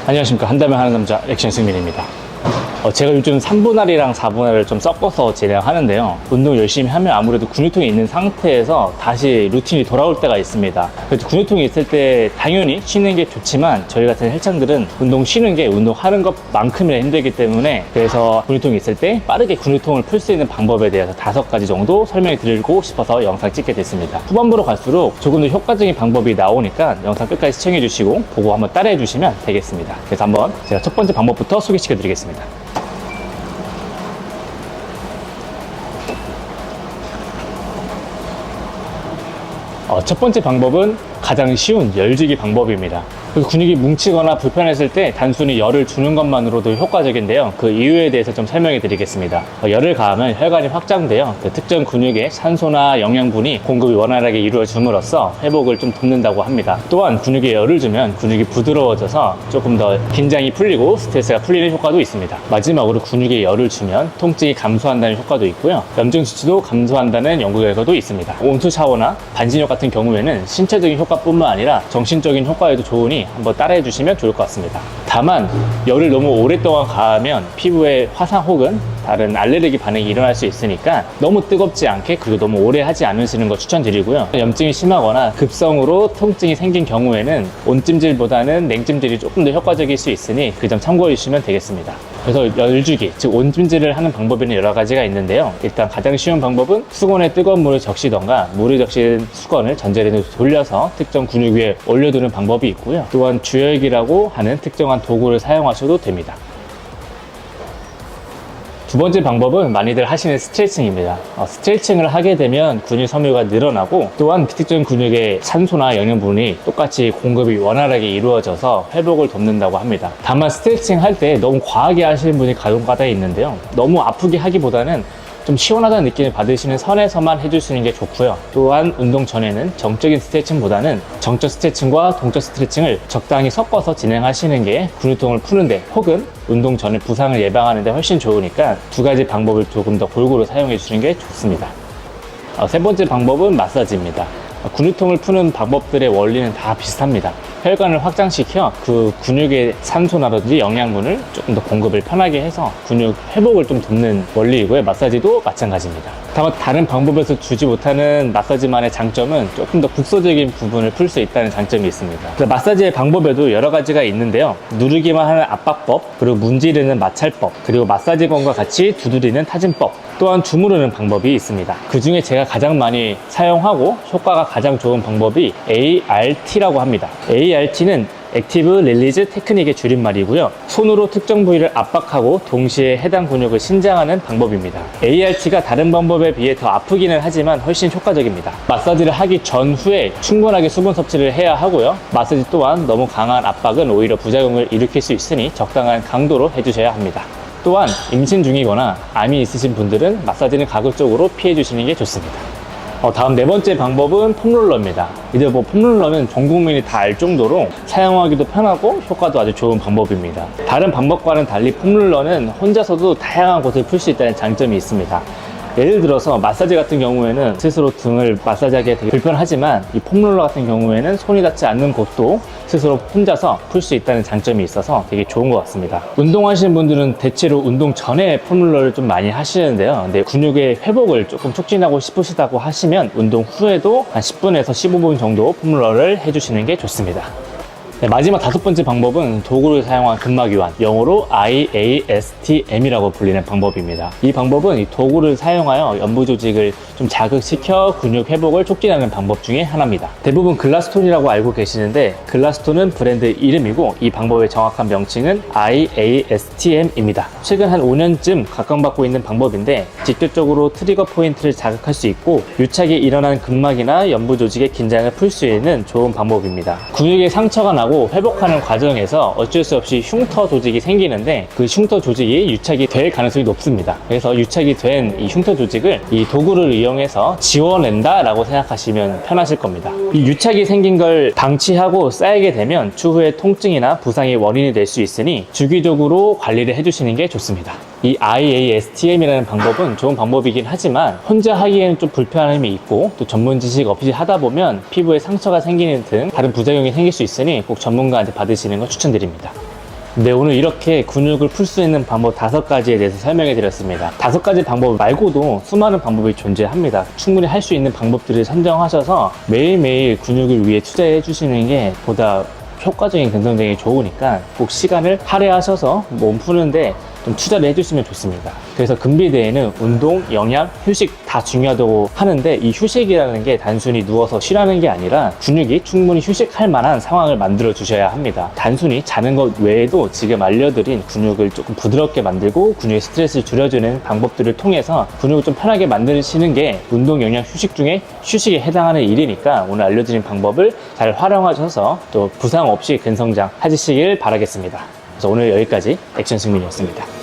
안녕하십니까. 한다면 하는 남자 액션 승민입니다. 제가 요즘 3분할이랑 4분할을 좀 섞어서 진행하는데요. 운동 열심히 하면 아무래도 근육통이 있는 상태에서 다시 루틴이 돌아올 때가 있습니다. 그래서 근육통이 있을 때 당연히 쉬는 게 좋지만 저희 같은 헬창들은 운동 쉬는 게 운동하는 것만큼이나 힘들기 때문에, 그래서 근육통이 있을 때 빠르게 근육통을 풀 수 있는 방법에 대해서 5가지 정도 설명해 드리고 싶어서 영상 찍게 됐습니다. 후반부로 갈수록 조금 더 효과적인 방법이 나오니까 영상 끝까지 시청해 주시고 보고 한번 따라해 주시면 되겠습니다. 그래서 한번 제가 첫 번째 방법부터 소개시켜 드리겠습니다. 첫 번째 방법은 가장 쉬운 열주기 방법입니다. 근육이 뭉치거나 불편했을 때 단순히 열을 주는 것만으로도 효과적인데요. 그 이유에 대해서 좀 설명해 드리겠습니다. 열을 가하면 혈관이 확장되어 특정 근육에 산소나 영양분이 공급이 원활하게 이루어짐으로써 회복을 좀 돕는다고 합니다. 또한 근육에 열을 주면 근육이 부드러워져서 조금 더 긴장이 풀리고 스트레스가 풀리는 효과도 있습니다. 마지막으로 근육에 열을 주면 통증이 감소한다는 효과도 있고요. 염증 수치도 감소한다는 연구 결과도 있습니다. 온수 샤워나 반신욕 같은 경우에는 신체적인 효과뿐만 아니라 정신적인 효과에도 좋으니 한번 따라해 주시면 좋을 것 같습니다. 다만 열을 너무 오랫동안 가하면 피부에 화상 혹은 다른 알레르기 반응이 일어날 수 있으니까 너무 뜨겁지 않게, 그리고 너무 오래 하지 않으시는 거 추천드리고요. 염증이 심하거나 급성으로 통증이 생긴 경우에는 온찜질보다는 냉찜질이 조금 더 효과적일 수 있으니 그 점 참고해 주시면 되겠습니다. 그래서 열주기, 즉 온찜질을 하는 방법에는 여러 가지가 있는데요. 일단 가장 쉬운 방법은 수건에 뜨거운 물을 적시던가 물을 적신 수건을 전자레인지로 돌려서 특정 근육 위에 올려두는 방법이 있고요. 또한 주열기라고 하는 특정한 도구를 사용하셔도 됩니다. 두 번째 방법은 많이들 하시는 스트레칭입니다. 스트레칭을 하게 되면 근육 섬유가 늘어나고, 또한 특정 근육의 산소나 영양분이 똑같이 공급이 원활하게 이루어져서 회복을 돕는다고 합니다. 다만 스트레칭 할 때 너무 과하게 하시는 분이 가끔가다 있는데요. 너무 아프게 하기보다는 좀 시원하다는 느낌을 받으시는 선에서만 해주시는 게 좋고요. 또한 운동 전에는 정적인 스트레칭보다는 정적 스트레칭과 동적 스트레칭을 적당히 섞어서 진행하시는 게 근육통을 푸는데, 혹은 운동 전에 부상을 예방하는 데 훨씬 좋으니까 2가지 방법을 조금 더 골고루 사용해 주시는 게 좋습니다. 세 번째 방법은 마사지입니다. 근육통을 푸는 방법들의 원리는 다 비슷합니다. 혈관을 확장시켜 그 근육의 산소라든지 영양분을 조금 더 공급을 편하게 해서 근육 회복을 좀 돕는 원리이고요. 마사지도 마찬가지입니다. 다만 다른 방법에서 주지 못하는 마사지만의 장점은 조금 더 국소적인 부분을 풀 수 있다는 장점이 있습니다. 마사지의 방법에도 여러 가지가 있는데요. 누르기만 하는 압박법, 그리고 문지르는 마찰법, 그리고 마사지건과 같이 두드리는 타진법, 또한 주무르는 방법이 있습니다. 그 중에 제가 가장 많이 사용하고 효과가 가장 좋은 방법이 ART라고 합니다. ART는 액티브 릴리즈 테크닉의 줄임말이고요. 손으로 특정 부위를 압박하고 동시에 해당 근육을 신장하는 방법입니다. ART가 다른 방법에 비해 더 아프기는 하지만 훨씬 효과적입니다. 마사지를 하기 전후에 충분하게 수분 섭취를 해야 하고요. 마사지 또한 너무 강한 압박은 오히려 부작용을 일으킬 수 있으니 적당한 강도로 해주셔야 합니다. 또한 임신 중이거나 암이 있으신 분들은 마사지는 가급적으로 피해 주시는 게 좋습니다. 다음 4번째 방법은 폼롤러입니다. 이제 폼롤러는 전 국민이 다 알 정도로 사용하기도 편하고 효과도 아주 좋은 방법입니다. 다른 방법과는 달리 폼롤러는 혼자서도 다양한 곳을 풀 수 있다는 장점이 있습니다. 예를 들어서 마사지 같은 경우에는 스스로 등을 마사지하기 되게 불편하지만, 이 폼롤러 같은 경우에는 손이 닿지 않는 곳도 스스로 혼자서 풀 수 있다는 장점이 있어서 되게 좋은 것 같습니다. 운동하시는 분들은 대체로 운동 전에 폼롤러를 좀 많이 하시는데요. 근데 근육의 회복을 조금 촉진하고 싶으시다고 하시면 운동 후에도 한 10분에서 15분 정도 폼롤러를 해주시는 게 좋습니다. 마지막 5번째 방법은 도구를 사용한 근막 이완, 영어로 IASTM이라고 불리는 방법입니다. 이 방법은 이 도구를 사용하여 연부 조직을 좀 자극시켜 근육 회복을 촉진하는 방법 중에 하나입니다. 대부분 글라스톤이라고 알고 계시는데, 글라스톤은 브랜드 이름이고 이 방법의 정확한 명칭은 IASTM입니다. 최근 한 5년쯤 각광받고 있는 방법인데, 직접적으로 트리거 포인트를 자극할 수 있고 유착이 일어난 근막이나 연부 조직의 긴장을 풀 수 있는 좋은 방법입니다. 근육에 상처가 나고 회복하는 과정에서 어쩔 수 없이 흉터 조직이 생기는데, 그 흉터 조직이 유착이 될 가능성이 높습니다. 그래서 유착이 된 이 흉터 조직을 이 도구를 이용해서 지워낸다 라고 생각하시면 편하실 겁니다. 이 유착이 생긴 걸 방치하고 쌓이게 되면 추후에 통증이나 부상의 원인이 될 수 있으니 주기적으로 관리를 해주시는 게 좋습니다. 이 IASTM이라는 방법은 좋은 방법이긴 하지만 혼자 하기에는 좀 불편함이 있고, 또 전문 지식 없이 하다 보면 피부에 상처가 생기는 등 다른 부작용이 생길 수 있으니 꼭 전문가한테 받으시는 걸 추천드립니다. 네, 오늘 이렇게 근육을 풀 수 있는 방법 5가지에 대해서 설명해 드렸습니다. 5가지 방법 말고도 수많은 방법이 존재합니다. 충분히 할 수 있는 방법들을 선정하셔서 매일매일 근육을 위해 투자해 주시는 게 보다 효과적인 근성장이 좋으니까 꼭 시간을 할애하셔서 몸 푸는데 좀 투자를 해주시면 좋습니다. 그래서 금비대에는 운동, 영양, 휴식 다 중요하다고 하는데, 이 휴식이라는 게 단순히 누워서 쉬라는 게 아니라 근육이 충분히 휴식할 만한 상황을 만들어 주셔야 합니다. 단순히 자는 것 외에도 지금 알려드린 근육을 조금 부드럽게 만들고 근육의 스트레스를 줄여주는 방법들을 통해서 근육을 좀 편하게 만드시는 게 운동, 영양, 휴식 중에 휴식에 해당하는 일이니까 오늘 알려드린 방법을 잘 활용하셔서 또 부상 없이 근성장 하시길 바라겠습니다. 그래서 오늘 여기까지 액션 승민이었습니다.